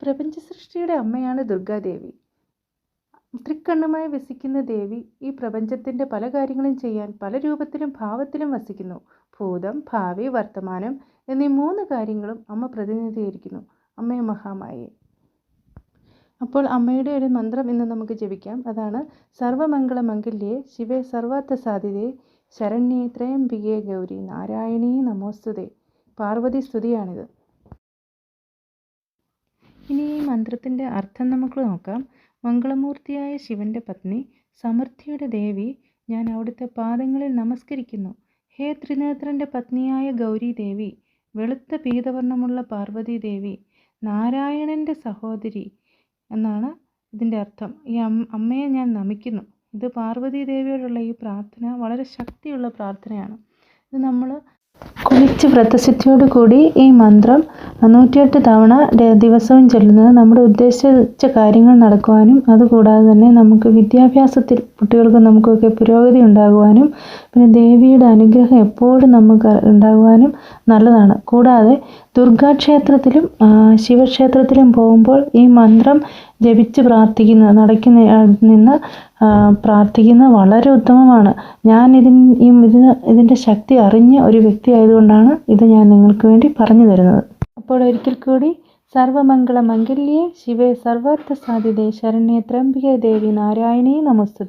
പ്രപഞ്ച സൃഷ്ടിയുടെ അമ്മയാണ് ദുർഗാദേവി. തൃക്കണ്ണുമായി വസിക്കുന്ന ദേവി ഈ പ്രപഞ്ചത്തിൻ്റെ പല കാര്യങ്ങളും ചെയ്യാൻ പല രൂപത്തിലും ഭാവത്തിലും വസിക്കുന്നു. ഭൂതം, ഭാവി, വർത്തമാനം എന്നീ 3 കാര്യങ്ങളും അമ്മ പ്രതിനിധീകരിക്കുന്നു അമ്മയെ മഹാമായയെ. അപ്പോൾ അമ്മയുടെ ഒരു മന്ത്രം ഇന്ന് നമുക്ക് ജപിക്കാം. അതാണ് സർവമംഗള മംഗല്യേ ശിവേ സർവാർത്ഥ സാധിതേ ശരണ്യേ ത്രയംബികേ ഗൗരി നാരായണീ നമോസ്തുതേ. പാർവതി സ്തുതിയാണിത്. ഇനി ഈ മന്ത്രത്തിൻ്റെ അർത്ഥം നമുക്ക് നോക്കാം. മംഗളമൂർത്തിയായ ശിവന്റെ പത്നി, സമൃദ്ധിയുടെ ദേവി, ഞാൻ അവിടുത്തെ പാദങ്ങളിൽ നമസ്കരിക്കുന്നു. ഹേ ത്രിനേത്രൻ്റെ പത്നിയായ ഗൗരി ദേവി, വെളുത്ത പീതവർണ്ണമുള്ള പാർവതി ദേവി, നാരായണൻ്റെ സഹോദരി എന്നാണ് ഇതിൻ്റെ അർത്ഥം. ഈ അമ്മയെ ഞാൻ നമിക്കുന്നു. ഇത് പാർവതി ദേവിയോടുള്ള ഈ പ്രാർത്ഥന വളരെ ശക്തിയുള്ള പ്രാർത്ഥനയാണ്. ഇത് നമ്മൾ കുളിച്ച് വ്രതശുദ്ധിയോടു കൂടി ഈ മന്ത്രം 108 തവണ ദിവസവും ചൊല്ലുന്നത് നമ്മുടെ ഉദ്ദേശിച്ച കാര്യങ്ങൾ നടക്കുവാനും അതുകൂടാതെ തന്നെ നമുക്ക് വിദ്യാഭ്യാസത്തിൽ കുട്ടികൾക്ക് നമുക്കൊക്കെ പുരോഗതി ഉണ്ടാകുവാനും പിന്നെ ദേവിയുടെ അനുഗ്രഹം എപ്പോഴും നമുക്ക് ഉണ്ടാകുവാനും നല്ലതാണ്. കൂടാതെ ദുർഗാക്ഷേത്രത്തിലും ശിവക്ഷേത്രത്തിലും പോകുമ്പോൾ ഈ മന്ത്രം ജപിച്ച് പ്രാർത്ഥിക്കുന്ന വളരെ ഉത്തമമാണ്. ഞാൻ ഇതിൻ്റെ ശക്തി അറിഞ്ഞ ഒരു വ്യക്തി ആയതുകൊണ്ടാണ് ഇത് ഞാൻ നിങ്ങൾക്ക് വേണ്ടി പറഞ്ഞു തരുന്നത്. അപ്പോൾ ഒരിക്കൽ കൂടി സർവമംഗള മംഗല്യേ ശിവേ സർവാർത്ഥ സാധിതേ ശരണ്യേ ത്രയംബികേ ദേവി നാരായണീ നമോസ്തുതേ.